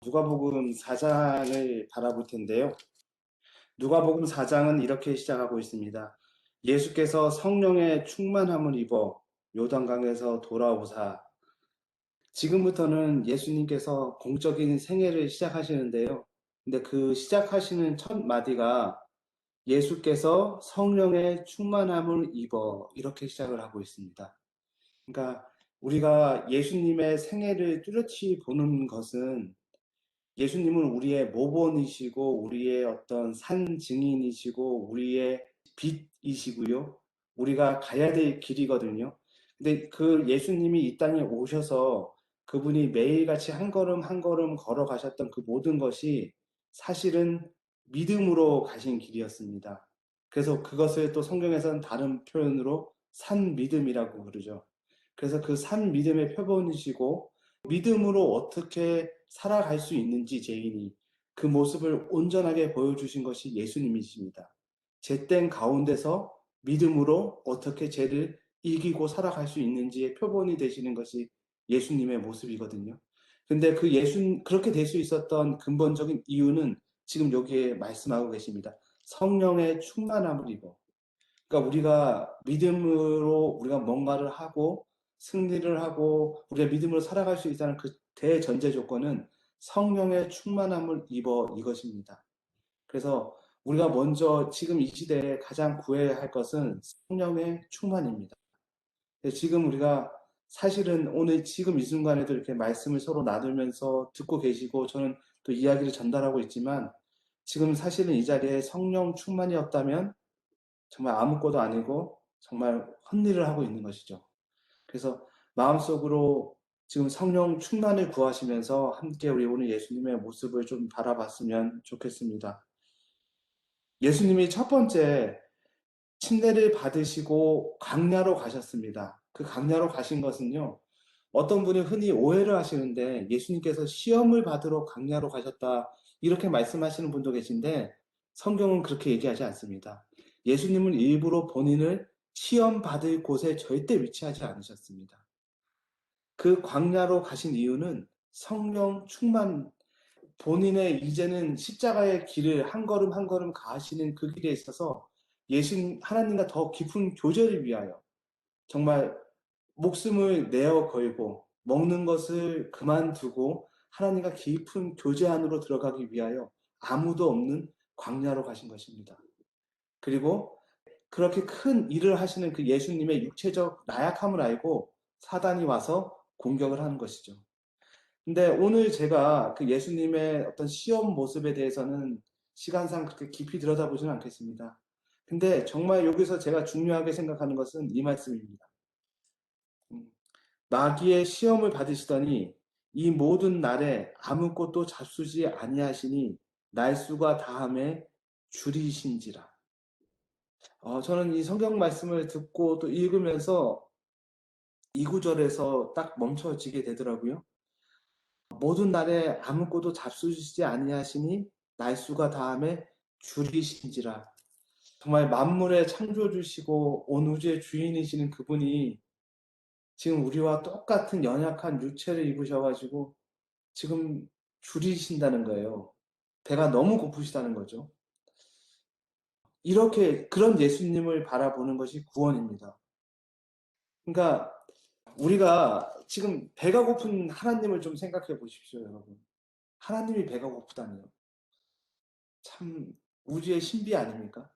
누가복음 4장을 바라볼 텐데요. 누가복음 4장은 이렇게 시작하고 있습니다. 예수께서 성령의 충만함을 입어 요단강에서 돌아오사. 지금부터는 예수님께서 공적인 생애를 시작하시는데요. 근데 그 시작하시는 첫 마디가 예수께서 성령의 충만함을 입어 이렇게 시작을 하고 있습니다. 그러니까 우리가 예수님의 생애를 뚜렷이 보는 것은 예수님은 우리의 모본이시고 우리의 어떤 산 증인이시고 우리의 빛이시고요. 우리가 가야 될 길이거든요. 근데 그 예수님이 이 땅에 오셔서 그분이 매일같이 한 걸음 한 걸음 걸어가셨던 그 모든 것이 사실은 믿음으로 가신 길이었습니다. 그래서 그것을 또 성경에서는 다른 표현으로 산 믿음이라고 그러죠. 그래서 그 산 믿음의 표본이시고 믿음으로 어떻게 살아갈 수 있는지 죄인이 그 모습을 온전하게 보여주신 것이 예수님이십니다. 죄된 가운데서 믿음으로 어떻게 죄를 이기고 살아갈 수 있는지의 표본이 되시는 것이 예수님의 모습이거든요. 근데 그렇게 될 수 있었던 근본적인 이유는 지금 여기에 말씀하고 계십니다. 성령의 충만함을 입어. 그러니까 우리가 믿음으로 우리가 뭔가를 하고 승리를 하고 우리가 믿음으로 살아갈 수 있다는 그 대전제 조건은 성령의 충만함을 입어 이것입니다. 그래서 우리가 먼저 지금 이 시대에 가장 구해야 할 것은 성령의 충만입니다. 지금 우리가 사실은 오늘 지금 이 순간에도 이렇게 말씀을 서로 나누면서 듣고 계시고 저는 또 이야기를 전달하고 있지만 지금 사실은 이 자리에 성령 충만이 없다면 정말 아무것도 아니고 정말 헛일을 하고 있는 것이죠. 그래서 마음속으로 지금 성령 충만을 구하시면서 함께 우리 오늘 예수님의 모습을 좀 바라봤으면 좋겠습니다. 예수님이 첫 번째 침례를 받으시고 광야로 가셨습니다. 그 광야로 가신 것은요. 어떤 분이 흔히 오해를 하시는데 예수님께서 시험을 받으러 광야로 가셨다 이렇게 말씀하시는 분도 계신데 성경은 그렇게 얘기하지 않습니다. 예수님은 일부러 본인을 시험 받을 곳에 절대 위치하지 않으셨습니다. 그 광야로 가신 이유는 성령 충만, 본인의 이제는 십자가의 길을 한 걸음 한 걸음 가시는 그 길에 있어서 하나님과 더 깊은 교제를 위하여 정말 목숨을 내어 걸고 먹는 것을 그만두고 하나님과 깊은 교제 안으로 들어가기 위하여 아무도 없는 광야로 가신 것입니다. 그리고 그렇게 큰 일을 하시는 그 예수님의 육체적 나약함을 알고 사단이 와서 공격을 하는 것이죠. 근데 오늘 제가 그 예수님의 어떤 시험 모습에 대해서는 시간상 그렇게 깊이 들여다보지는 않겠습니다. 근데 정말 여기서 제가 중요하게 생각하는 것은 이 말씀입니다. 마귀의 시험을 받으시더니 이 모든 날에 아무것도 잡수지 아니하시니 날수가 다함에 줄이신지라. 저는 이 성경 말씀을 듣고 또 읽으면서 이 구절에서 딱 멈춰지게 되더라고요. 모든 날에 아무것도 잡수시지 아니하시니 날수가 다함에 줄이신지라. 정말 만물의 창조주시고 온 우주의 주인이시는 그분이 지금 우리와 똑같은 연약한 육체를 입으셔가지고 지금 줄이신다는 거예요. 배가 너무 고프시다는 거죠. 이렇게 그런 예수님을 바라보는 것이 구원입니다. 그러니까 우리가 지금 배가 고픈 하나님을 좀 생각해 보십시오, 여러분. 하나님이 배가 고프다니요. 참 우주의 신비 아닙니까?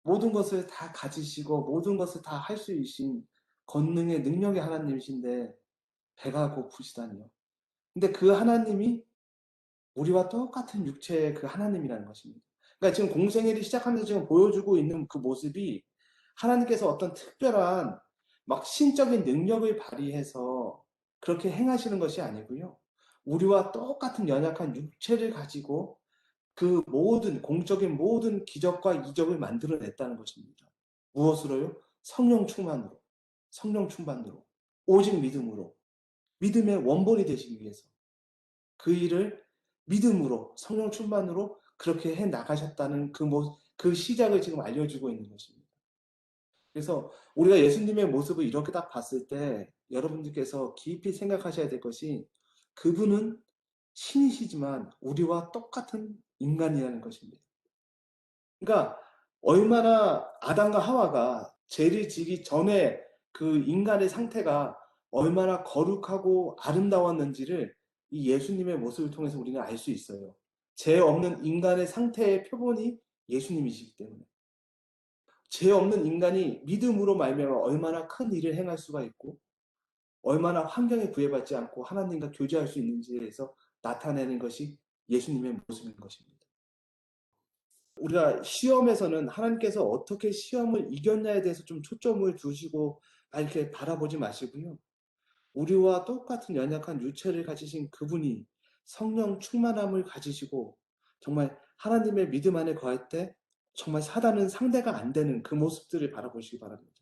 모든 것을 다 가지시고 모든 것을 다 할 수 있으신 권능의 능력의 하나님이신데 배가 고프시다니요. 근데 그 하나님이 우리와 똑같은 육체의 그 하나님이라는 것입니다. 그러니까 지금 공생애를 시작하면서 지금 보여주고 있는 그 모습이 하나님께서 어떤 특별한 막 신적인 능력을 발휘해서 그렇게 행하시는 것이 아니고요. 우리와 똑같은 연약한 육체를 가지고 그 모든 공적인 모든 기적과 이적을 만들어냈다는 것입니다. 무엇으로요? 성령 충만으로, 성령 충만으로, 오직 믿음으로, 믿음의 원본이 되시기 위해서 그 일을 믿음으로, 성령 충만으로 그렇게 해 나가셨다는 그 시작을 지금 알려주고 있는 것입니다. 그래서 우리가 예수님의 모습을 이렇게 딱 봤을 때 여러분들께서 깊이 생각하셔야 될 것이 그분은 신이시지만 우리와 똑같은 인간이라는 것입니다. 그러니까 얼마나 아담과 하와가 죄를 지기 전에 그 인간의 상태가 얼마나 거룩하고 아름다웠는지를 이 예수님의 모습을 통해서 우리는 알 수 있어요. 죄 없는 인간의 상태의 표본이 예수님이시기 때문에. 죄 없는 인간이 믿음으로 말미암아 얼마나 큰 일을 행할 수가 있고 얼마나 환경에 구애받지 않고 하나님과 교제할 수 있는지에 대해서 나타내는 것이 예수님의 모습인 것입니다. 우리가 시험에서는 하나님께서 어떻게 시험을 이겼냐에 대해서 좀 초점을 두시고 이렇게 바라보지 마시고요. 우리와 똑같은 연약한 유체를 가지신 그분이 성령 충만함을 가지시고 정말 하나님의 믿음 안에 거할 때 정말 사단은 상대가 안 되는 그 모습들을 바라보시기 바랍니다.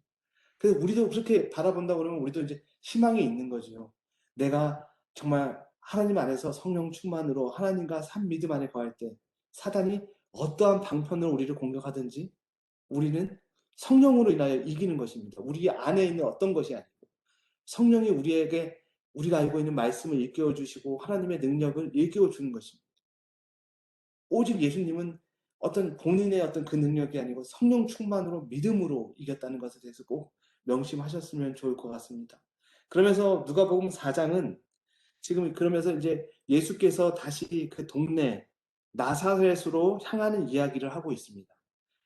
그래서 우리도 그렇게 바라본다 그러면 우리도 이제 희망이 있는 거죠. 내가 정말 하나님 안에서 성령 충만으로 하나님과 산 믿음 안에 거할 때 사단이 어떠한 방편으로 우리를 공격하든지 우리는 성령으로 인하여 이기는 것입니다. 우리 안에 있는 어떤 것이 아니고 성령이 우리에게 우리가 알고 있는 말씀을 일깨워 주시고 하나님의 능력을 일깨워 주는 것입니다. 오직 예수님은 어떤 본인의 어떤 그 능력이 아니고 성령 충만으로 믿음으로 이겼다는 것에 대해서 꼭 명심하셨으면 좋을 것 같습니다. 그러면서 누가복음 4장은 지금 그러면서 이제 예수께서 다시 그 동네 나사렛으로 향하는 이야기를 하고 있습니다.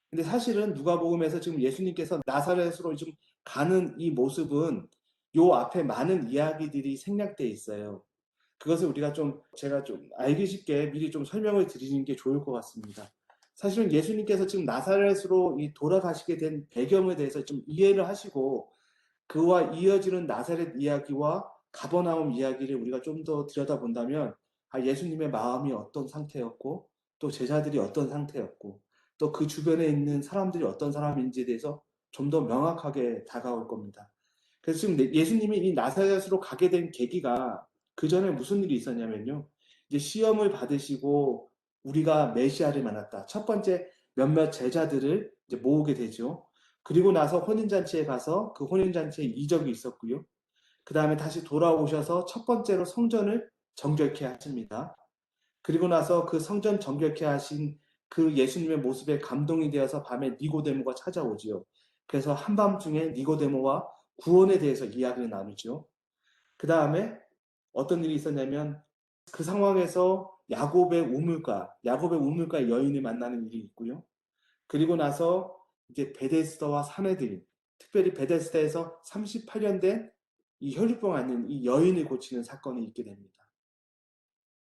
근데 사실은 누가복음에서 지금 예수님께서 나사렛으로 지금 가는 이 모습은 요 앞에 많은 이야기들이 생략되어 있어요. 그것을 우리가 제가 좀 알기 쉽게 미리 좀 설명을 드리는 게 좋을 것 같습니다. 사실은 예수님께서 지금 나사렛으로 돌아가시게 된 배경에 대해서 좀 이해를 하시고 그와 이어지는 나사렛 이야기와 가버나움 이야기를 우리가 좀 더 들여다본다면 예수님의 마음이 어떤 상태였고 또 제자들이 어떤 상태였고 또 그 주변에 있는 사람들이 어떤 사람인지에 대해서 좀 더 명확하게 다가올 겁니다. 그래서 지금 예수님이 이 나사렛으로 가게 된 계기가 그 전에 무슨 일이 있었냐면요. 이제 시험을 받으시고 우리가 메시아를 만났다. 첫 번째 몇몇 제자들을 이제 모으게 되죠. 그리고 나서 혼인잔치에 가서 그 혼인잔치에 이적이 있었고요. 그 다음에 다시 돌아오셔서 첫 번째로 성전을 정결케 하십니다. 그리고 나서 그 성전 정결케 하신 그 예수님의 모습에 감동이 되어서 밤에 니고데모가 찾아오지요. 그래서 한밤중에 니고데모와 구원에 대해서 이야기를 나누죠. 그 다음에 어떤 일이 있었냐면 그 상황에서 야곱의 우물가 여인을 만나는 일이 있고요. 그리고 나서 이제 베데스다와 사내들, 특별히 베데스다에서 38년 된 이 혈류병 앓는 이 여인을 고치는 사건이 있게 됩니다.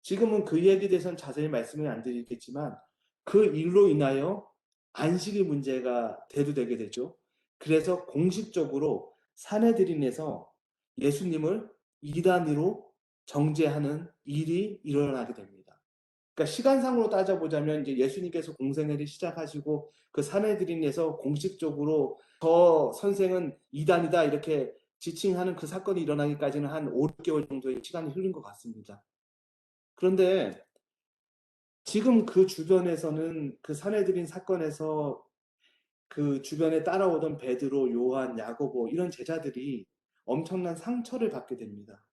지금은 그 이야기에 대해서는 자세히 말씀을 안 드리겠지만 그 일로 인하여 안식의 문제가 대두되게 되죠. 그래서 공식적으로 사내들인에서 예수님을 이단으로 정죄하는 일이 일어나게 됩니다. 그러니까 시간상으로 따져보자면 이제 예수님께서 공생애를 시작하시고 그 사내들인에서 공식적으로 저 선생은 이단이다 이렇게 지칭하는 그 사건이 일어나기까지는 한 5, 6개월 정도의 시간이 흘린 것 같습니다. 그런데 지금 그 주변에서는 그 사내들인 사건에서 그 주변에 따라오던 베드로, 요한, 야고보 이런 제자들이 엄청난 상처를 받게 됩니다.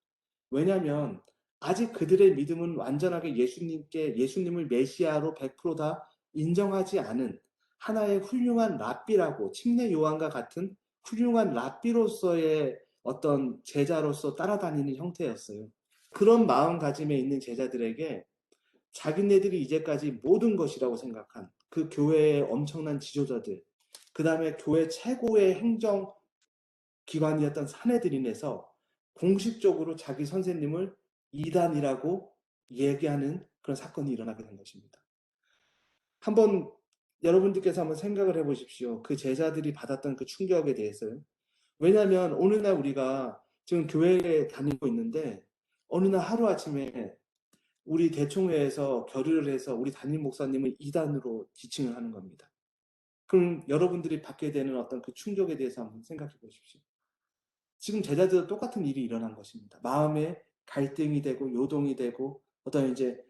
왜냐하면 아직 그들의 믿음은 완전하게 예수님을 메시아로 100%다 인정하지 않은 하나의 훌륭한 랍비라고 침례 요한과 같은 훌륭한 랍비로서의 어떤 제자로서 따라다니는 형태였어요. 그런 마음가짐에 있는 제자들에게 자기네들이 이제까지 모든 것이라고 생각한 그 교회의 엄청난 지도자들, 그 다음에 교회 최고의 행정기관이었던 사내들인에서 공식적으로 자기 선생님을 이단이라고 얘기하는 그런 사건이 일어나게 된 것입니다. 한번 여러분들께서 한번 생각을 해보십시오. 그 제자들이 받았던 그 충격에 대해서요. 왜냐하면 오늘날 우리가 지금 교회에 다니고 있는데 어느 날 하루아침에 우리 대총회에서 결의를 해서 우리 담임 목사님을 이단으로 지칭을 하는 겁니다. 그럼 여러분들이 받게 되는 어떤 그 충격에 대해서 한번 생각해 보십시오. 지금 제자들도 똑같은 일이 일어난 것입니다. 마음에 갈등이 되고 요동이 되고 어떤 이제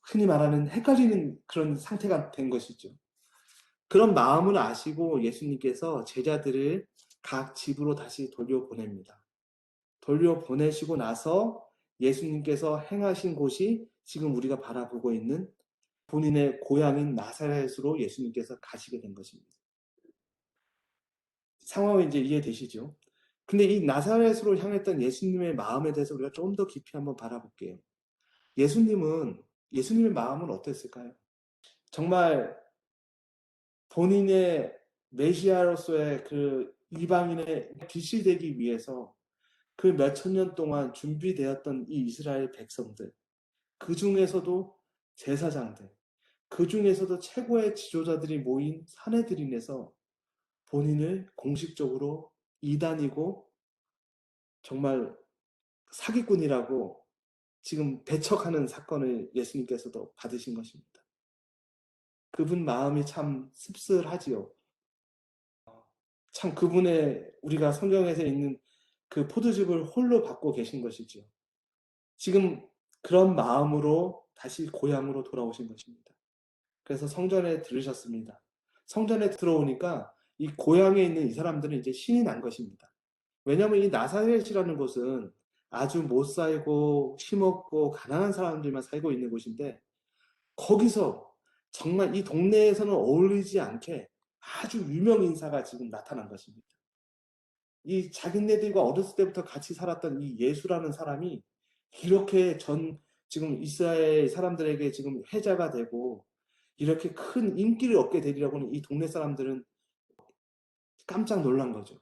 흔히 말하는 헷갈리는 그런 상태가 된 것이죠. 그런 마음을 아시고 예수님께서 제자들을 각 집으로 다시 돌려보냅니다. 돌려보내시고 나서 예수님께서 행하신 곳이 지금 우리가 바라보고 있는 본인의 고향인 나사렛으로 예수님께서 가시게 된 것입니다. 상황이 이제 이해되시죠? 근데 이 나사렛으로 향했던 예수님의 마음에 대해서 우리가 좀 더 깊이 한번 바라볼게요. 예수님의 마음은 어땠을까요? 정말 본인의 메시아로서의 그 이방인의 빛이 되기 위해서 그 몇천 년 동안 준비되었던 이 이스라엘 백성들, 그 중에서도 제사장들, 그 중에서도 최고의 지도자들이 모인 사내들인에서 본인을 공식적으로 이단이고 정말 사기꾼이라고 지금 배척하는 사건을 예수님께서도 받으신 것입니다. 그분 마음이 참 씁쓸하지요. 참 그분의 우리가 성경에서 있는 그 포도즙을 홀로 받고 계신 것이지요. 지금 그런 마음으로 다시 고향으로 돌아오신 것입니다. 그래서 성전에 들으셨습니다. 성전에 들어오니까 이 고향에 있는 이 사람들은 이제 신이 난 것입니다. 왜냐하면 이 나사렛이라는 곳은 아주 못 살고 힘없고 가난한 사람들만 살고 있는 곳인데 거기서 정말 이 동네에서는 어울리지 않게 아주 유명 인사가 지금 나타난 것입니다. 이 자기네들과 어렸을 때부터 같이 살았던 이 예수라는 사람이 이렇게 지금 이스라엘 사람들에게 지금 해자가 되고 이렇게 큰 인기를 얻게 되리라고는 이 동네 사람들은 깜짝 놀란 거죠.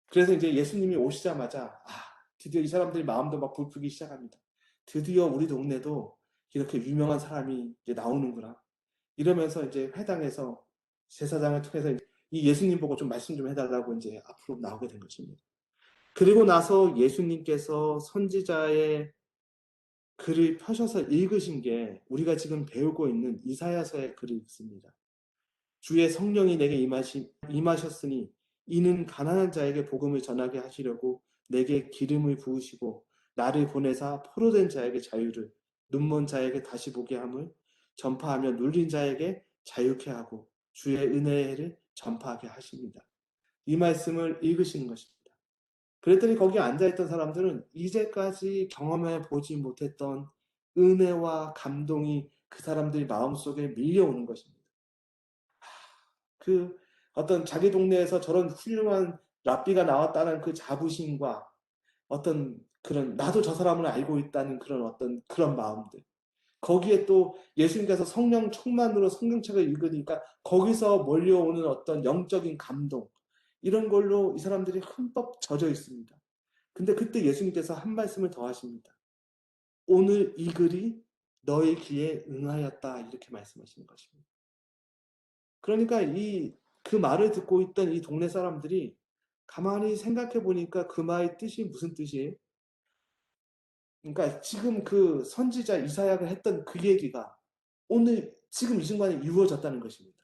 그래서 이제 예수님이 오시자마자 드디어 이 사람들이 마음도 막 부풀기 시작합니다. 드디어 우리 동네도 이렇게 유명한 사람이 이제 나오는구나. 이러면서 이제 회당에서 제사장을 통해서 이 예수님 보고 좀 말씀 좀 해달라고 이제 앞으로 나오게 된 것입니다. 그리고 나서 예수님께서 선지자의 글을 펴셔서 읽으신 게 우리가 지금 배우고 있는 이사야서의 글을 읽습니다. 주의 성령이 내게 임하셨으니 이는 가난한 자에게 복음을 전하게 하시려고 내게 기름을 부으시고 나를 보내사 포로된 자에게 자유를 눈먼 자에게 다시 보게 함을 전파하며 눌린 자에게 자유케 하고 주의 은혜의 해를 전파하게 하십니다. 이 말씀을 읽으시는 것입니다. 그랬더니 거기 앉아있던 사람들은 이제까지 경험해 보지 못했던 은혜와 감동이 그 사람들 마음속에 밀려오는 것입니다. 그 어떤 자기 동네에서 저런 훌륭한 랍비가 나왔다는 그 자부심과 어떤 그런 나도 저 사람을 알고 있다는 그런 어떤 그런 마음들. 거기에 또 예수님께서 성령 충만으로 성경책을 읽으니까 거기서 몰려오는 어떤 영적인 감동. 이런 걸로 이 사람들이 흠뻑 젖어 있습니다. 근데 그때 예수님께서 한 말씀을 더 하십니다. 오늘 이 글이 너의 귀에 응하였다. 이렇게 말씀하시는 것입니다. 그러니까 그 말을 듣고 있던 이 동네 사람들이 가만히 생각해 보니까 그 말의 뜻이 무슨 뜻이에요? 그러니까 지금 그 선지자 이사야가 했던 그 얘기가 오늘 지금 이 순간에 이루어졌다는 것입니다.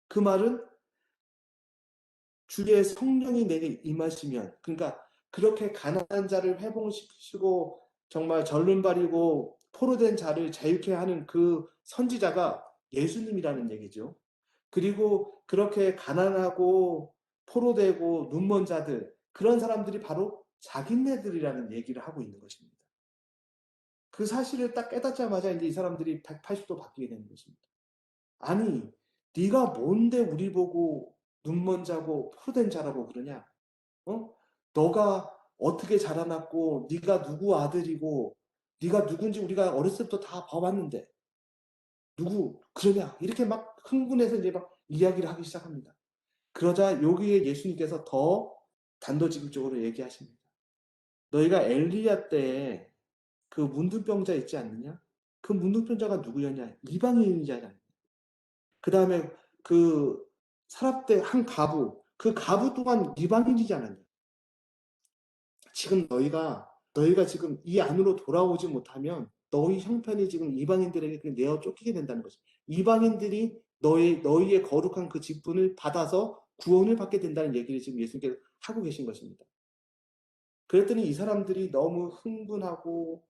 그 말은 주의 성령이 내게 임하시면, 그러니까 그렇게 가난한 자를 회복시키시고 정말 절름발이고 포로된 자를 자유케 하는 그 선지자가 예수님이라는 얘기죠. 그리고 그렇게 가난하고 포로되고 눈먼 자들, 그런 사람들이 바로 자기네들이라는 얘기를 하고 있는 것입니다. 그 사실을 딱 깨닫자마자 이제 이 사람들이 180도 바뀌게 되는 것입니다. 아니, 네가 뭔데 우리 보고 눈먼 자고 포로된 자라고 그러냐? 어? 너가 어떻게 자라났고 네가 누구 아들이고 네가 누군지 우리가 어렸을 때부터 다 봐왔는데 누구 그러냐? 이렇게 막 흥분해서 이제 막 이야기를 하기 시작합니다. 그러자 여기에 예수님께서 더 단도직입적으로 얘기하십니다. 너희가 엘리야 때에 그 문둥병자 있지 않느냐? 그 문둥병자가 누구였냐? 이방인이잖아. 그 다음에 그 사랍대 한 가부, 그 가부 또한 이방인이지 않았냐? 지금 너희가 지금 이 안으로 돌아오지 못하면 너희 형편이 지금 이방인들에게 내어 쫓기게 된다는 것이죠. 이방인들이 너희의 거룩한 그 직분을 받아서 구원을 받게 된다는 얘기를 지금 예수님께서 하고 계신 것입니다. 그랬더니 이 사람들이 너무 흥분하고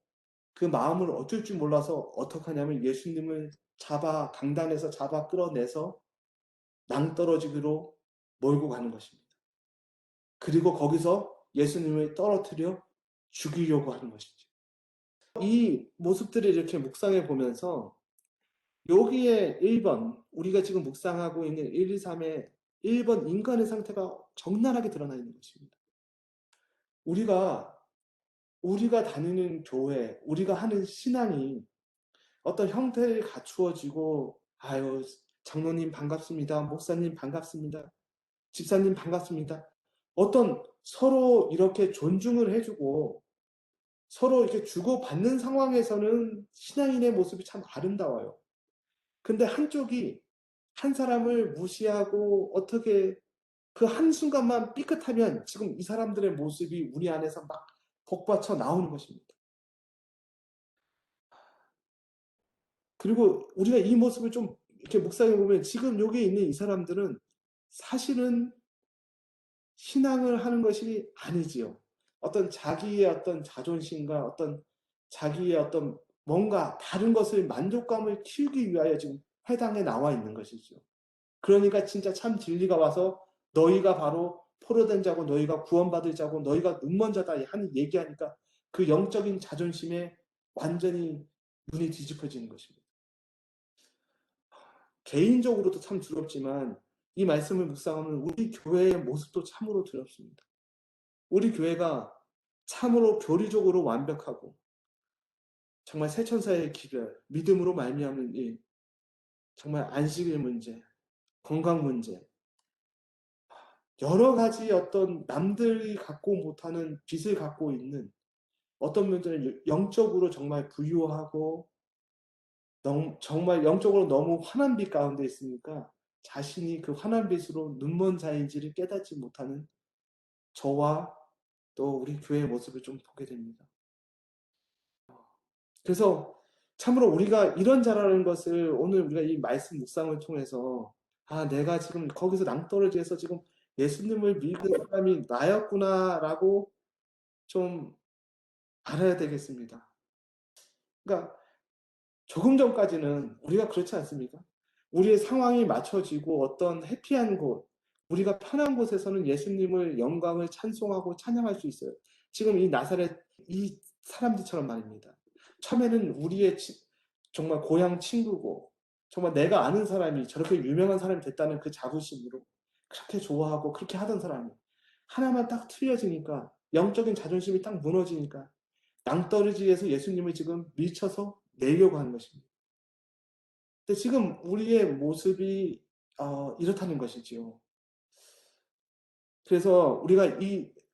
그 마음을 어쩔 줄 몰라서 어떻게 하냐면 예수님을 강단에서 잡아 끌어내서 낭떠러지기로 몰고 가는 것입니다. 그리고 거기서 예수님을 떨어뜨려 죽이려고 하는 것이죠. 이 모습들을 이렇게 묵상해 보면서 여기에 1번, 우리가 지금 묵상하고 있는 1, 2, 3의 1번 인간의 상태가 적나라하게 드러나 있는 것입니다. 우리가 다니는 교회, 우리가 하는 신앙이 어떤 형태를 갖추어지고, 아유, 장로님 반갑습니다. 목사님 반갑습니다. 집사님 반갑습니다. 어떤 서로 이렇게 존중을 해주고 서로 이렇게 주고받는 상황에서는 신앙인의 모습이 참 아름다워요. 근데 한쪽이 한 사람을 무시하고 어떻게 그 한순간만 삐끗하면 지금 이 사람들의 모습이 우리 안에서 막 복받쳐 나오는 것입니다. 그리고 우리가 이 모습을 좀 이렇게 묵상해 보면 지금 여기 있는 이 사람들은 사실은 신앙을 하는 것이 아니지요. 어떤 자기의 어떤 자존심과 어떤 자기의 어떤 뭔가 다른 것을 만족감을 키우기 위하여 지금 회당에 나와 있는 것이죠. 그러니까 진짜 참 진리가 와서 너희가 바로 포로된 자고 너희가 구원받을 자고 너희가 눈먼 자다 하는 얘기하니까 그 영적인 자존심에 완전히 눈이 뒤집혀지는 것입니다. 개인적으로도 참 두렵지만 이 말씀을 묵상하면 우리 교회의 모습도 참으로 두렵습니다. 우리 교회가 참으로 교리적으로 완벽하고 정말 세천사의 기별, 믿음으로 말미암는 일, 정말 안식일 문제, 건강 문제, 여러 가지 어떤 남들이 갖고 못하는 빚을 갖고 있는 어떤 분들은 영적으로 정말 부유하고 정말 영적으로 너무 환한 빛 가운데 있으니까 자신이 그 환한 빛으로 눈먼 자인지를 깨닫지 못하는 저와 또 우리 교회의 모습을 좀 보게 됩니다. 그래서 참으로 우리가 이런 자라는 것을 오늘 우리가 이 말씀 묵상을 통해서 내가 지금 거기서 낭떠러지에서 지금 예수님을 믿는 사람이 나였구나라고 좀 알아야 되겠습니다. 그러니까 조금 전까지는 우리가 그렇지 않습니까? 우리의 상황이 맞춰지고 어떤 해피한 곳, 우리가 편한 곳에서는 예수님을 영광을 찬송하고 찬양할 수 있어요. 지금 이 나사렛 이 사람들처럼 말입니다. 처음에는 우리의 정말 고향 친구고 정말 내가 아는 사람이 저렇게 유명한 사람이 됐다는 그 자부심으로 그렇게 좋아하고 그렇게 하던 사람이 하나만 딱 틀려지니까 영적인 자존심이 딱 무너지니까 낭떠러지에서 예수님을 지금 밀쳐서 내려고 하는 것입니다. 근데 지금 우리의 모습이 이렇다는 것이지요. 그래서 우리가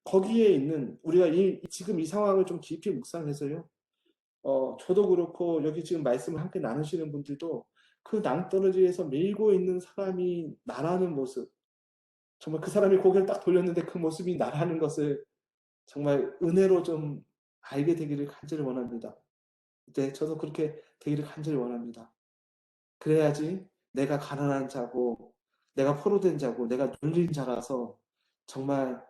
거기에 있는 우리가 지금 이 상황을 좀 깊이 묵상해서요. 저도 그렇고 여기 지금 말씀을 함께 나누시는 분들도 그 낭떠러지에서 밀고 있는 사람이 나라는 모습, 정말 그 사람이 고개를 딱 돌렸는데 그 모습이 나라는 것을 정말 은혜로 좀 알게 되기를 간절히 원합니다. 네, 저도 그렇게 되기를 간절히 원합니다. 그래야지 내가 가난한 자고 내가 포로된 자고 내가 눌린 자라서 정말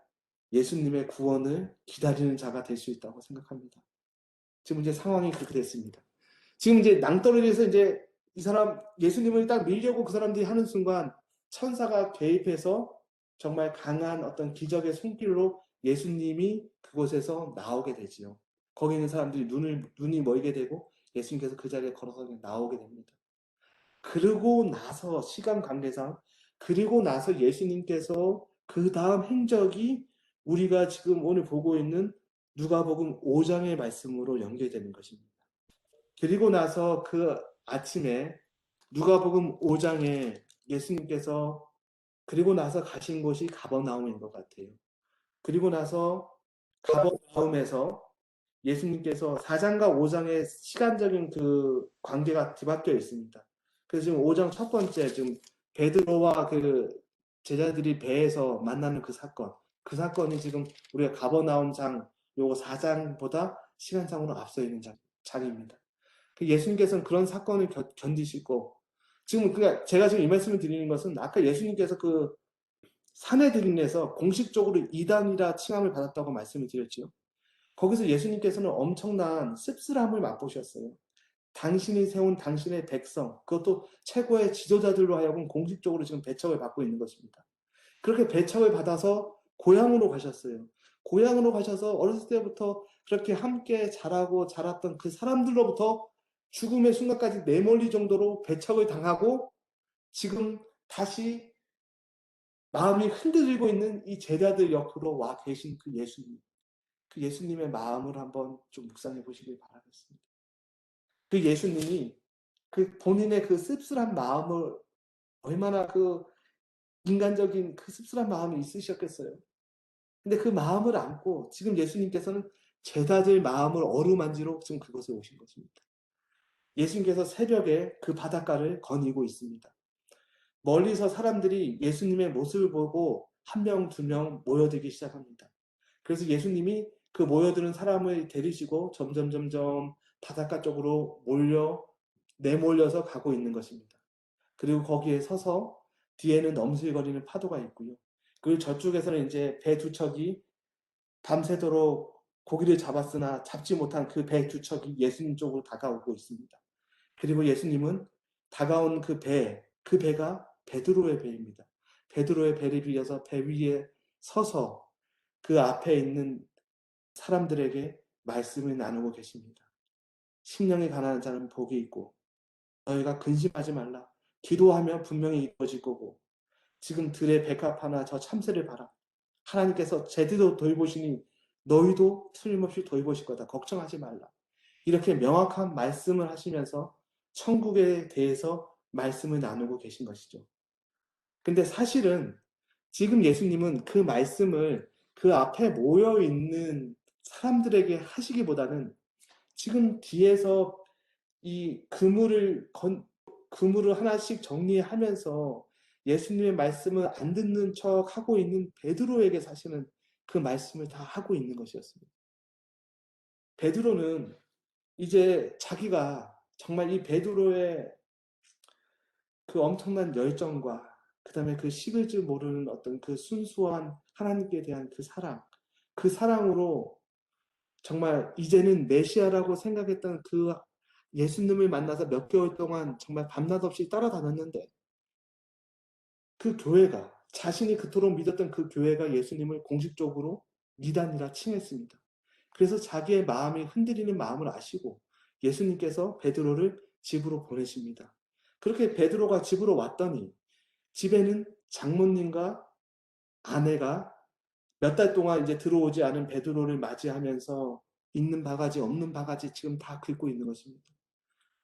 예수님의 구원을 기다리는 자가 될 수 있다고 생각합니다. 지금 이제 상황이 그렇게 됐습니다. 지금 이제 낭떠러지에서 이제 이 사람 예수님을 딱 밀려고 그 사람들이 하는 순간 천사가 개입해서 정말 강한 어떤 기적의 손길로 예수님이 그곳에서 나오게 되지요. 거기 있는 사람들이 눈이 멀게 되고 예수님께서 그 자리에 걸어서 나오게 됩니다. 그러고 나서 시간 관계상 그리고 나서 예수님께서 그 다음 행적이 우리가 지금 오늘 보고 있는 누가복음 5장의 말씀으로 연결되는 것입니다. 그리고 나서 그 아침에 누가복음 5장에 예수님께서 그리고 나서 가신 곳이 가버나움인 것 같아요. 그리고 나서 가버나움에서 예수님께서 4장과 5장의 시간적인 그 관계가 뒤바뀌어 있습니다. 그래서 지금 5장 첫 번째 지금 베드로와 그 제자들이 배에서 만나는 그 사건이 지금 우리가 가버나움장 요거 4장보다 시간상으로 앞서 있는 장입니다. 예수님께서는 그런 사건을 견디시고 지금 그러니까 제가 지금 이 말씀을 드리는 것은 아까 예수님께서 그 산헤드린에서 공식적으로 이단이라 칭함을 받았다고 말씀을 드렸지요. 거기서 예수님께서는 엄청난 씁쓸함을 맛보셨어요. 당신이 세운 당신의 백성, 그것도 최고의 지도자들로 하여금 공식적으로 지금 배척을 받고 있는 것입니다. 그렇게 배척을 받아서 고향으로 가셨어요. 고향으로 가셔서 어렸을 때부터 그렇게 함께 자라고 자랐던 그 사람들로부터 죽음의 순간까지 내몰릴 정도로 배척을 당하고 지금 다시 마음이 흔들리고 있는 이 제자들 옆으로 와 계신 그 예수님. 그 예수님의 마음을 한번 좀 묵상해 보시길 바라겠습니다. 그 예수님이 그 본인의 그 씁쓸한 마음을 얼마나 그 인간적인 그 씁쓸한 마음이 있으셨겠어요. 근데 그 마음을 안고 지금 예수님께서는 제자들 마음을 어루만지러 지금 그곳에 오신 것입니다. 예수님께서 새벽에 그 바닷가를 거니고 있습니다. 멀리서 사람들이 예수님의 모습을 보고 한 명, 두 명 모여들기 시작합니다. 그래서 예수님이 그 모여드는 사람을 데리시고 점점 바닷가 쪽으로 내몰려서 가고 있는 것입니다. 그리고 거기에 서서 뒤에는 넘실거리는 파도가 있고요. 그리고 저쪽에서는 이제 배 두 척이 밤새도록 고기를 잡았으나 잡지 못한 그 배 두 척이 예수님 쪽으로 다가오고 있습니다. 그리고 예수님은 다가온 그 배가 베드로의 배입니다. 베드로의 배를 빌려서 배 위에 서서 그 앞에 있는 사람들에게 말씀을 나누고 계십니다. 심령이 가난한 자는 복이 있고 너희가 근심하지 말라. 기도하면 분명히 이루어질 거고 지금 들의 백합 하나 저 참새를 봐라. 하나님께서 제대로 돌보시니 너희도 틀림없이 돌보실 거다. 걱정하지 말라. 이렇게 명확한 말씀을 하시면서 천국에 대해서 말씀을 나누고 계신 것이죠. 근데 사실은 지금 예수님은 그 말씀을 그 앞에 모여 있는 사람들에게 하시기보다는 지금 뒤에서 이 그물을 하나씩 정리하면서 예수님의 말씀을 안 듣는 척 하고 있는 베드로에게 사실은 그 말씀을 다 하고 있는 것이었습니다. 베드로는 이제 자기가 정말 이 베드로의 그 엄청난 열정과 그다음에 그 식을 줄 모르는 어떤 그 순수한 하나님께 대한 그 사랑으로 정말 이제는 메시아라고 생각했던 그 예수님을 만나서 몇 개월 동안 정말 밤낮 없이 따라다녔는데 그 교회가 자신이 그토록 믿었던 그 교회가 예수님을 공식적으로 이단이라 칭했습니다. 그래서 자기의 마음이 흔들리는 마음을 아시고 예수님께서 베드로를 집으로 보내십니다. 그렇게 베드로가 집으로 왔더니 집에는 장모님과 아내가 몇 달 동안 이제 들어오지 않은 베드로를 맞이하면서 있는 바가지 없는 바가지 지금 다 긁고 있는 것입니다.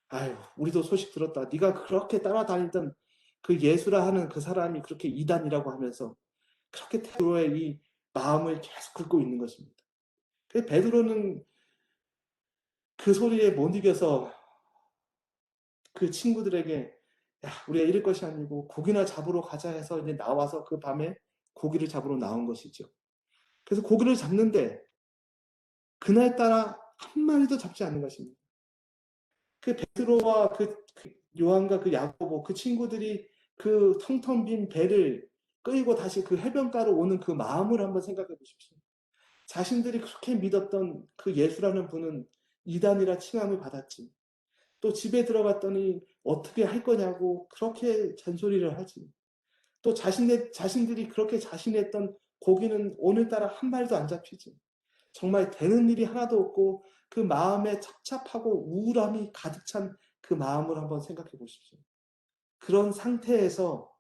아유, 우리도 소식 들었다. 네가 그렇게 따라다니던 그 예수라 하는 그 사람이 그렇게 이단이라고 하면서 그렇게 베드로의 이 마음을 계속 긁고 있는 것입니다. 그래서 베드로는 그 소리에 못 이겨서 그 친구들에게 야, 우리가 이럴 것이 아니고 고기나 잡으러 가자 해서 이제 나와서 그 밤에 고기를 잡으러 나온 것이죠. 그래서 고기를 잡는데 그날따라 한 마리도 잡지 않는 것입니다. 그 베드로와 그 요한과 그 야고보 그 친구들이 그 텅텅 빈 배를 끌고 다시 그 해변가로 오는 그 마음을 한번 생각해 보십시오. 자신들이 그렇게 믿었던 그 예수라는 분은 이단이라 칭함을 받았지. 또 집에 들어갔더니 어떻게 할 거냐고 그렇게 잔소리를 하지. 또 자신들이 그렇게 자신했던 고기는 오늘따라 한 마리도 안 잡히지. 정말 되는 일이 하나도 없고 그 마음에 착잡하고 우울함이 가득 찬 그 마음을 한번 생각해 보십시오. 그런 상태에서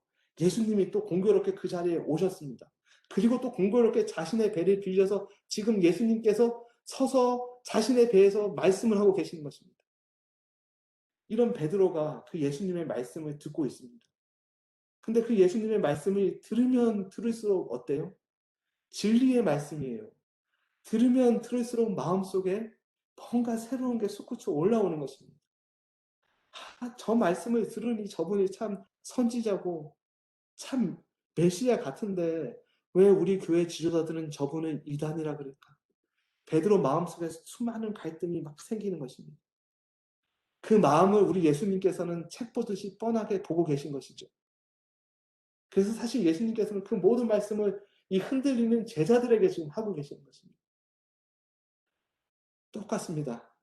예수님이 또 공교롭게 그 자리에 오셨습니다. 그리고 또 공교롭게 자신의 배를 빌려서 지금 예수님께서 서서 자신의 배에서 말씀을 하고 계시는 것입니다. 이런 베드로가 그 예수님의 말씀을 듣고 있습니다. 근데 그 예수님의 말씀을 들으면 들을수록 어때요? 진리의 말씀이에요. 들으면 들을수록 마음속에 뭔가 새로운 게 솟구쳐 올라오는 것입니다. 저 말씀을 들으니 저분이 참 선지자고 참 메시아 같은데 왜 우리 교회 지도자들은 저분을 이단이라 그럴까? 베드로 마음속에 수많은 갈등이 막 생기는 것입니다. 그 마음을 우리 예수님께서는 책 보듯이 뻔하게 보고 계신 것이죠. 그래서 사실 예수님께서는 그 모든 말씀을 이 흔들리는 제자들에게 지금 하고 계시는 것입니다. 똑같습니다.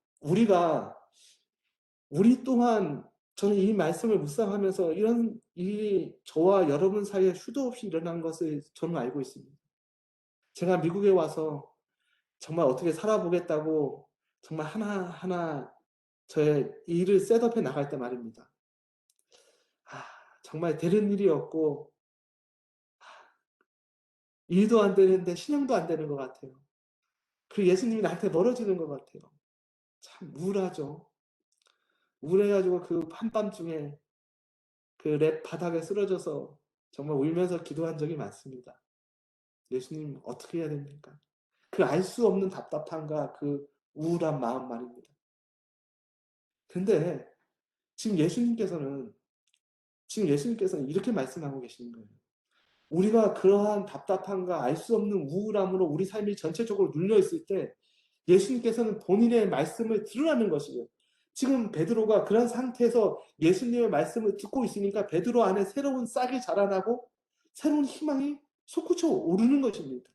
우리 또한 저는 이 말씀을 묵상하면서 이런 일이 저와 여러분 사이에 수도 없이 일어난 것을 저는 알고 있습니다. 제가 미국에 와서 정말 어떻게 살아보겠다고 정말 하나하나 저의 일을 셋업해 나갈 때 말입니다. 아, 정말 되는 일이 없고 일도 안 되는데 신앙도 안 되는 것 같아요. 그리고 예수님이 나한테 멀어지는 것 같아요. 참 우울하죠. 우울해가지고 그 한밤중에 그 랩 바닥에 쓰러져서 정말 울면서 기도한 적이 많습니다. 예수님 어떻게 해야 됩니까? 그 알 수 없는 답답함과 그 우울한 마음 말입니다. 근데 지금 예수님께서는 이렇게 말씀하고 계시는 거예요. 우리가 그러한 답답함과 알 수 없는 우울함으로 우리 삶이 전체적으로 눌려 있을 때 예수님께서는 본인의 말씀을 들으라는 것이에요. 지금 베드로가 그런 상태에서 예수님의 말씀을 듣고 있으니까 베드로 안에 새로운 싹이 자라나고 새로운 희망이 솟구쳐 오르는 것입니다.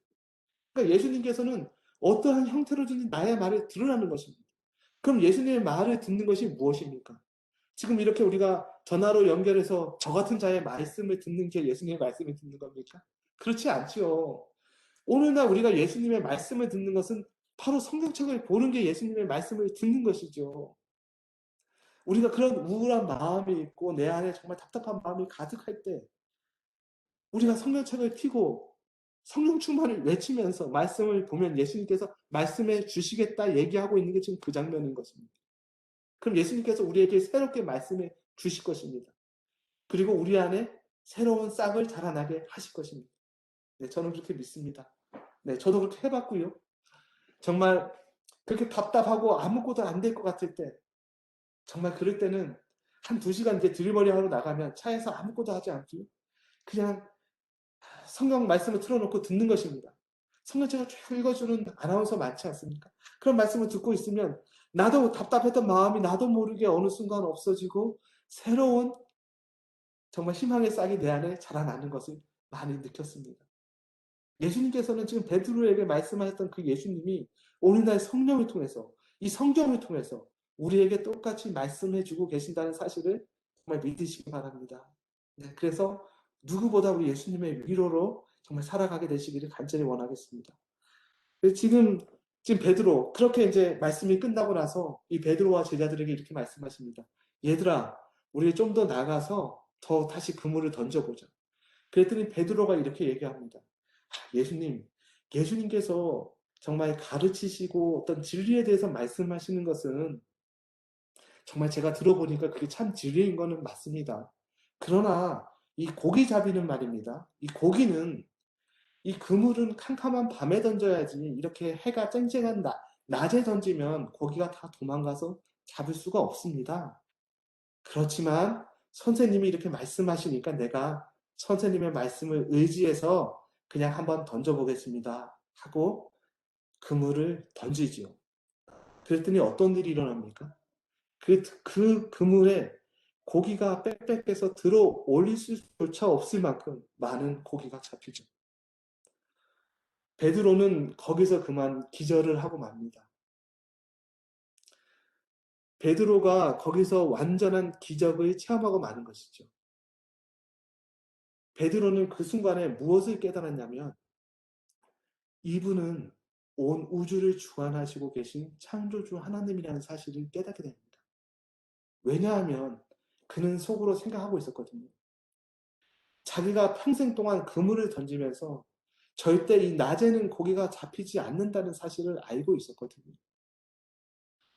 그러니까 예수님께서는 어떠한 형태로든지 나의 말을 들으라는 것입니다. 그럼 예수님의 말을 듣는 것이 무엇입니까? 지금 이렇게 우리가 전화로 연결해서 저 같은 자의 말씀을 듣는 게 예수님의 말씀을 듣는 겁니까? 그렇지 않지요. 오늘날 우리가 예수님의 말씀을 듣는 것은 바로 성경책을 보는 게 예수님의 말씀을 듣는 것이죠. 우리가 그런 우울한 마음이 있고 내 안에 정말 답답한 마음이 가득할 때 우리가 성경책을 펴고 성령 충만을 외치면서 말씀을 보면 예수님께서 말씀해 주시겠다 얘기하고 있는 게 지금 그 장면인 것입니다. 그럼 예수님께서 우리에게 새롭게 말씀해 주실 것입니다. 그리고 우리 안에 새로운 싹을 자라나게 하실 것입니다. 네, 저는 그렇게 믿습니다. 네, 저도 그렇게 해봤고요. 정말 그렇게 답답하고 아무것도 안 될 것 같을 때, 정말 그럴 때는 한 2시간 이제 드리머리 하러 나가면 차에서 아무것도 하지 않고요. 그냥 성경 말씀을 틀어놓고 듣는 것입니다. 성경책을 쭉 읽어주는 아나운서 많지 않습니까? 그런 말씀을 듣고 있으면 나도 답답했던 마음이 나도 모르게 어느 순간 없어지고 새로운 정말 희망의 싹이 내 안에 자라나는 것을 많이 느꼈습니다. 예수님께서는 지금 베드로에게 말씀하셨던 그 예수님이 오늘날 성령을 통해서 이 성경을 통해서 우리에게 똑같이 말씀해주고 계신다는 사실을 정말 믿으시기 바랍니다. 네, 그래서 누구보다 우리 예수님의 위로로 정말 살아가게 되시기를 간절히 원하겠습니다. 지금 베드로 그렇게 이제 말씀이 끝나고 나서 이 베드로와 제자들에게 이렇게 말씀하십니다. 얘들아, 우리 좀 더 나가서 더 다시 그물을 던져보자. 그랬더니 베드로가 이렇게 얘기합니다. 예수님께서 정말 가르치시고 어떤 진리에 대해서 말씀하시는 것은 정말 제가 들어보니까 그게 참 진리인 거는 맞습니다. 그러나 이 고기잡이는 말입니다. 이 고기는 이 그물은 캄캄한 밤에 던져야지 이렇게 해가 쨍쨍한 낮에 던지면 고기가 다 도망가서 잡을 수가 없습니다. 그렇지만 선생님이 이렇게 말씀하시니까 내가 선생님의 말씀을 의지해서 그냥 한번 던져보겠습니다. 하고 그물을 던지지요. 그랬더니 어떤 일이 일어납니까? 그 그물에 고기가 빽빽해서 들어 올릴 수조차 없을 만큼 많은 고기가 잡히죠. 베드로는 거기서 그만 기절을 하고 맙니다. 베드로가 거기서 완전한 기적을 체험하고 마는 것이죠. 베드로는 그 순간에 무엇을 깨달았냐면 이분은 온 우주를 주관하시고 계신 창조주 하나님이라는 사실을 깨닫게 됩니다. 왜냐하면 그는 속으로 생각하고 있었거든요. 자기가 평생 동안 그물을 던지면서 절대 이 낮에는 고기가 잡히지 않는다는 사실을 알고 있었거든요.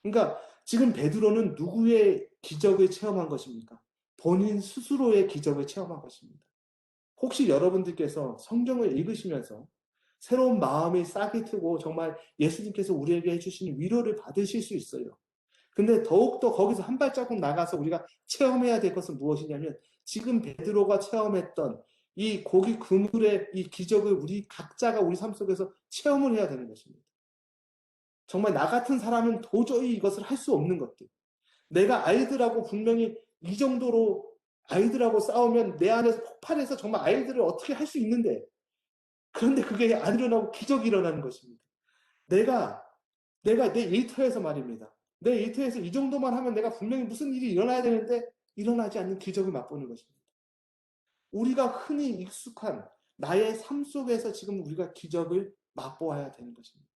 그러니까 지금 베드로는 누구의 기적을 체험한 것입니까? 본인 스스로의 기적을 체험한 것입니다. 혹시 여러분들께서 성경을 읽으시면서 새로운 마음이 싹이 트고 정말 예수님께서 우리에게 해주시는 위로를 받으실 수 있어요. 근데 더욱더 거기서 한 발자국 나가서 우리가 체험해야 될 것은 무엇이냐면 지금 베드로가 체험했던 이 고기 그물의 이 기적을 우리 각자가 우리 삶 속에서 체험을 해야 되는 것입니다. 정말 나 같은 사람은 도저히 이것을 할 수 없는 것들. 내가 아이들하고 분명히 이 정도로 아이들하고 싸우면 내 안에서 폭발해서 정말 아이들을 어떻게 할 수 있는데 그런데 그게 안 일어나고 기적이 일어나는 것입니다. 내가 내 일터에서 말입니다. 내 일터에서 이 정도만 하면 내가 분명히 무슨 일이 일어나야 되는데 일어나지 않는 기적을 맛보는 것입니다. 우리가 흔히 익숙한 나의 삶 속에서 지금 우리가 기적을 맛보아야 되는 것입니다.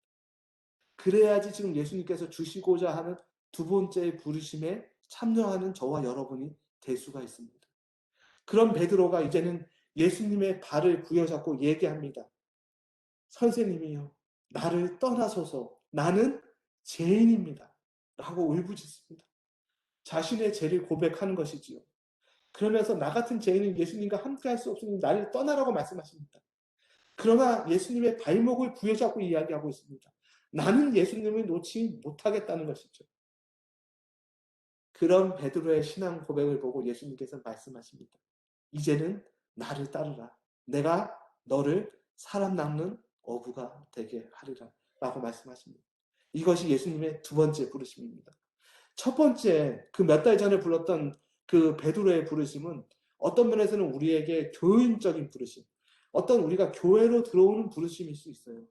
그래야지 지금 예수님께서 주시고자 하는 두 번째 부르심에 참여하는 저와 여러분이 될 수가 있습니다. 그런 베드로가 이제는 예수님의 발을 부여잡고 얘기합니다. 선생님이요, 나를 떠나소서. 나는 죄인입니다. 라고 울부짖습니다. 자신의 죄를 고백하는 것이지요. 그러면서 나 같은 죄인은 예수님과 함께 할 수 없으니 나를 떠나라고 말씀하십니다. 그러나 예수님의 발목을 부여잡고 이야기하고 있습니다. 나는 예수님을 놓지 못하겠다는 것이죠. 그런 베드로의 신앙 고백을 보고 예수님께서 말씀하십니다. 이제는 나를 따르라. 내가 너를 사람 낚는 어부가 되게 하리라. 라고 말씀하십니다. 이것이 예수님의 두 번째 부르심입니다. 첫 번째, 그 몇 달 전에 불렀던 그 베드로의 부르심은 어떤 면에서는 우리에게 교인적인 부르심, 어떤 우리가 교회로 들어오는 부르심일 수 있어요.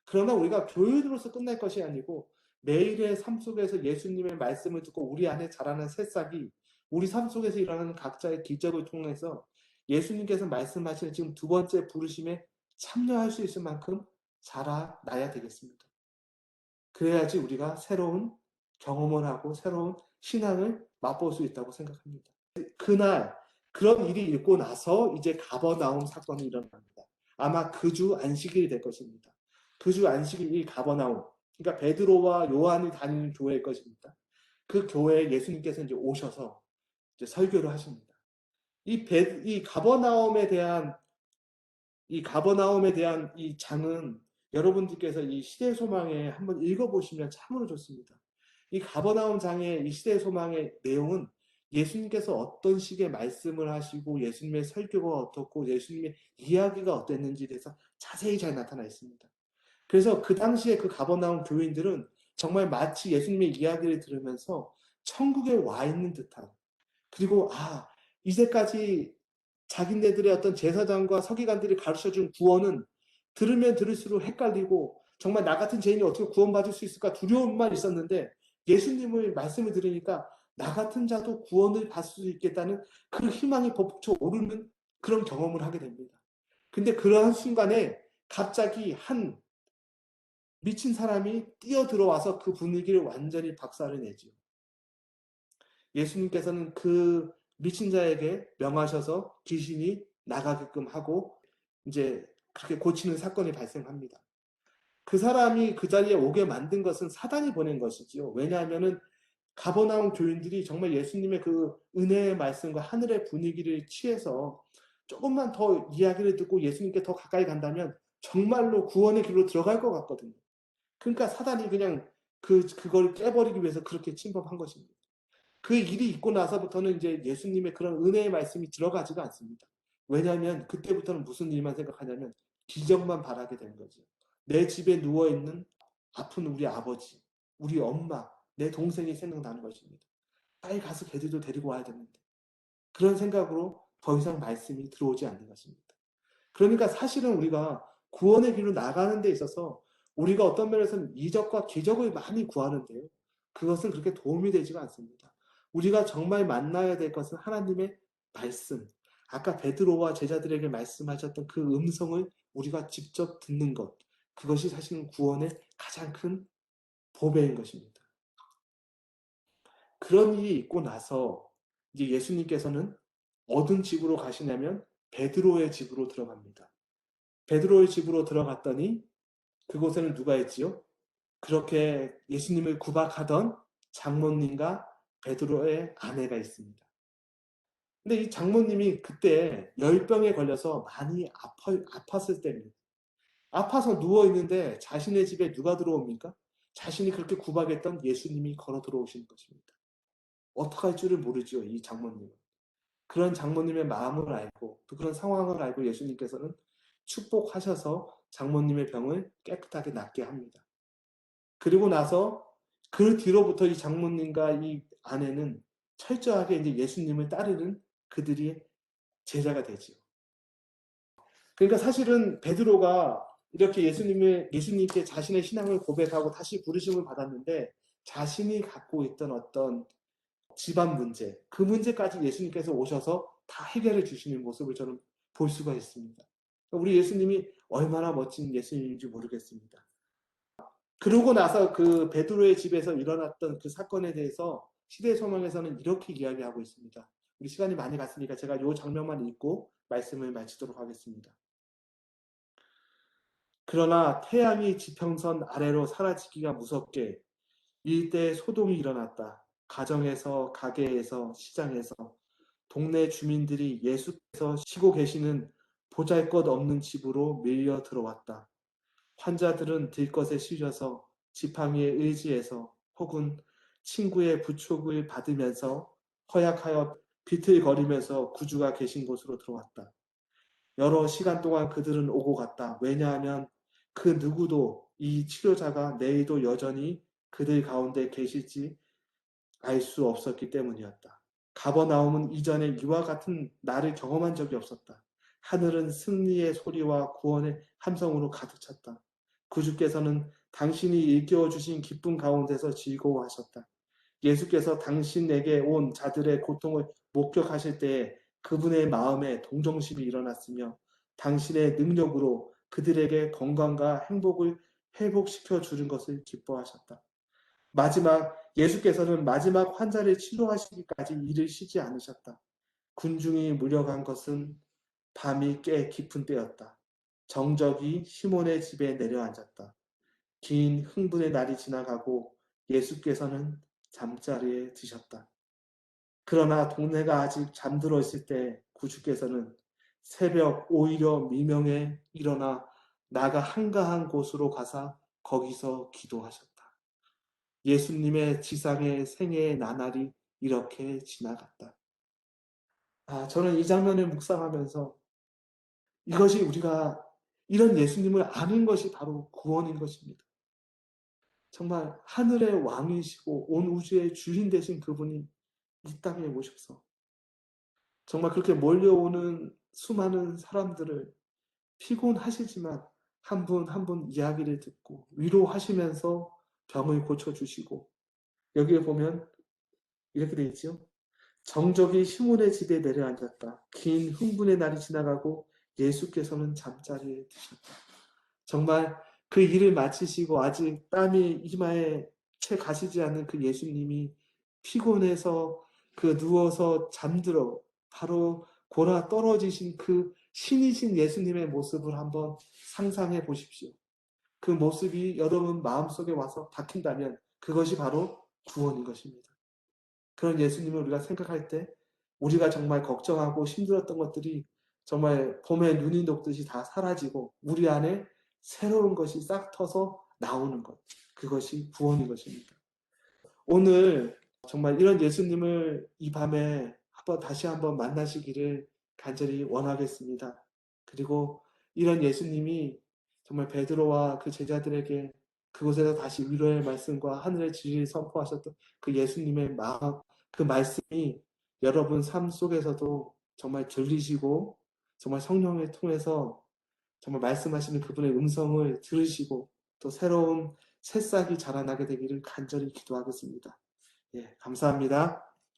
그러나 우리가 교인으로서 끝날 것이 아니고 매일의 삶 속에서 예수님의 말씀을 듣고 우리 안에 자라는 새싹이 우리 삶 속에서 일어나는 각자의 기적을 통해서 예수님께서 말씀하시는 지금 두 번째 부르심에 참여할 수 있을 만큼 자라나야 되겠습니다. 그래야지 우리가 새로운 경험을 하고 새로운 신앙을 맛볼 수 있다고 생각합니다. 그날 그런 일이 있고 나서 이제 가버나움 사건이 일어납니다. 아마 그 주 안식일이 될 것입니다. 그 주 안식일이 가버나움. 그러니까 베드로와 요한이 다니는 교회일 것입니다. 그 교회에 예수님께서 이제 오셔서 이제 설교를 하십니다. 이 가버나움에 대한 이 장은 여러분들께서 이 시대 소망에 한번 읽어보시면 참으로 좋습니다. 이 가버나움 장의 이 시대 소망의 내용은 예수님께서 어떤 식의 말씀을 하시고 예수님의 설교가 어떻고 예수님의 이야기가 어땠는지에 대해서 자세히 잘 나타나 있습니다. 그래서 그 당시에 그 가버나움 교인들은 정말 마치 예수님의 이야기를 들으면서 천국에 와 있는 듯한, 그리고 이제까지 자기네들의 어떤 제사장과 서기관들이 가르쳐준 구원은 들으면 들을수록 헷갈리고 정말 나 같은 죄인이 어떻게 구원받을 수 있을까 두려움만 있었는데 예수님의 말씀을 들으니까 나 같은 자도 구원을 받을 수 있겠다는 그 희망이 벅차 오르는 그런 경험을 하게 됩니다. 근데 그러한 순간에 갑자기 한 미친 사람이 뛰어들어와서 그 분위기를 완전히 박살을 내지요. 예수님께서는 그 미친 자에게 명하셔서 귀신이 나가게끔 하고 이제 그렇게 고치는 사건이 발생합니다. 그 사람이 그 자리에 오게 만든 것은 사단이 보낸 것이지요. 왜냐하면은 가버나움 교인들이 정말 예수님의 그 은혜의 말씀과 하늘의 분위기를 취해서 조금만 더 이야기를 듣고 예수님께 더 가까이 간다면 정말로 구원의 길로 들어갈 것 같거든요. 그러니까 사단이 그냥 그걸 깨버리기 위해서 그렇게 침범한 것입니다. 그 일이 있고 나서부터는 이제 예수님의 그런 은혜의 말씀이 들어가지가 않습니다. 왜냐하면 그때부터는 무슨 일만 생각하냐면 기적만 바라게 되는 거죠. 내 집에 누워있는 아픈 우리 아버지, 우리 엄마, 내 동생이 생각나는 것입니다. 빨리 가서 걔들도 데리고 와야 되는데. 그런 생각으로 더 이상 말씀이 들어오지 않는 것입니다. 그러니까 사실은 우리가 구원의 길로 나가는 데 있어서 우리가 어떤 면에서는 이적과 기적을 많이 구하는데요. 그것은 그렇게 도움이 되지가 않습니다. 우리가 정말 만나야 될 것은 하나님의 말씀. 아까 베드로와 제자들에게 말씀하셨던 그 음성을 우리가 직접 듣는 것. 그것이 사실은 구원의 가장 큰 보배인 것입니다. 그런 일이 있고 나서 이제 예수님께서는 어느 집으로 가시냐면 베드로의 집으로 들어갑니다. 베드로의 집으로 들어갔더니 그곳에는 누가 있지요? 그렇게 예수님을 구박하던 장모님과 베드로의 아내가 있습니다. 근데 이 장모님이 그때 열병에 걸려서 많이 아팠을 때입니다. 아파서 누워있는데 자신의 집에 누가 들어옵니까? 자신이 그렇게 구박했던 예수님이 걸어 들어오시는 것입니다. 어떡할 줄을 모르죠, 이 장모님은. 그런 장모님의 마음을 알고 또 그런 상황을 알고 예수님께서는 축복하셔서 장모님의 병을 깨끗하게 낫게 합니다. 그리고 나서 그 뒤로부터 이 장모님과 이 아내는 철저하게 이제 예수님을 따르는 그들이 제자가 되지요. 그러니까 사실은 베드로가 이렇게 예수님께 자신의 신앙을 고백하고 다시 부르심을 받았는데 자신이 갖고 있던 어떤 집안 문제, 그 문제까지 예수님께서 오셔서 다 해결해 주시는 모습을 저는 볼 수가 있습니다. 우리 예수님이 얼마나 멋진 예수님인지 모르겠습니다. 그러고 나서 그 베드로의 집에서 일어났던 그 사건에 대해서 시대소명에서는 이렇게 이야기하고 있습니다. 우리 시간이 많이 갔으니까 제가 이 장면만 읽고 말씀을 마치도록 하겠습니다. 그러나 태양이 지평선 아래로 사라지기가 무섭게 일대에 소동이 일어났다. 가정에서, 가게에서, 시장에서 동네 주민들이 예수께서 쉬고 계시는 보잘것없는 집으로 밀려 들어왔다. 환자들은 들것에 실려서 지팡이에 의지해서 혹은 친구의 부축을 받으면서 허약하여 비틀거리면서 구주가 계신 곳으로 들어왔다. 여러 시간 동안 그들은 오고 갔다. 왜냐하면 그 누구도 이 치료자가 내일도 여전히 그들 가운데 계실지 알 수 없었기 때문이었다. 가버나움은 이전에 이와 같은 날을 경험한 적이 없었다. 하늘은 승리의 소리와 구원의 함성으로 가득 찼다. 구주께서는 당신이 일깨워 주신 기쁨 가운데서 즐거워하셨다. 예수께서 당신에게 온 자들의 고통을 목격하실 때에 그분의 마음에 동정심이 일어났으며 당신의 능력으로 그들에게 건강과 행복을 회복시켜 주는 것을 기뻐하셨다. 예수께서는 마지막 환자를 치료하시기까지 일을 쉬지 않으셨다. 군중이 몰려간 것은 밤이 꽤 깊은 때였다. 정적이 시몬의 집에 내려앉았다. 긴 흥분의 날이 지나가고 예수께서는 잠자리에 드셨다. 그러나 동네가 아직 잠들어 있을 때 구주께서는 새벽 오히려 미명에 일어나 나가 한가한 곳으로 가사 거기서 기도하셨다. 예수님의 지상의 생애의 나날이 이렇게 지나갔다. 저는 이 장면을 묵상하면서 이것이 우리가 이런 예수님을 아는 것이 바로 구원인 것입니다. 정말 하늘의 왕이시고 온 우주의 주인 되신 그분이 이 땅에 오셔서 정말 그렇게 몰려오는 수많은 사람들을 피곤하시지만 한 분 한 분 이야기를 듣고 위로하시면서 병을 고쳐주시고 여기에 보면 이렇게 되어 있죠. 정적이 시몬의 집에 내려앉았다. 긴 흥분의 날이 지나가고 예수께서는 잠자리에 드셨다. 정말 그 일을 마치시고 아직 땀이 이마에 채 가시지 않는 그 예수님이 피곤해서 그 누워서 잠들어 바로 골아 떨어지신 그 신이신 예수님의 모습을 한번 상상해 보십시오. 그 모습이 여러분 마음속에 와서 박힌다면 그것이 바로 구원인 것입니다. 그런 예수님을 우리가 생각할 때 우리가 정말 걱정하고 힘들었던 것들이 정말 봄에 눈이 녹듯이 다 사라지고 우리 안에 새로운 것이 싹 터서 나오는 것. 그것이 구원인 것입니다. 오늘 정말 이런 예수님을 이 밤에 다시 한번 만나시기를 간절히 원하겠습니다. 그리고 이런 예수님이 정말 베드로와 그 제자들에게 그곳에서 다시 위로의 말씀과 하늘의 진리를 선포하셨던 그 예수님의 마음, 그 말씀이 여러분 삶 속에서도 정말 들리시고 정말 성령을 통해서 정말 말씀하시는 그분의 음성을 들으시고 또 새로운 새싹이 자라나게 되기를 간절히 기도하겠습니다. 예, 감사합니다.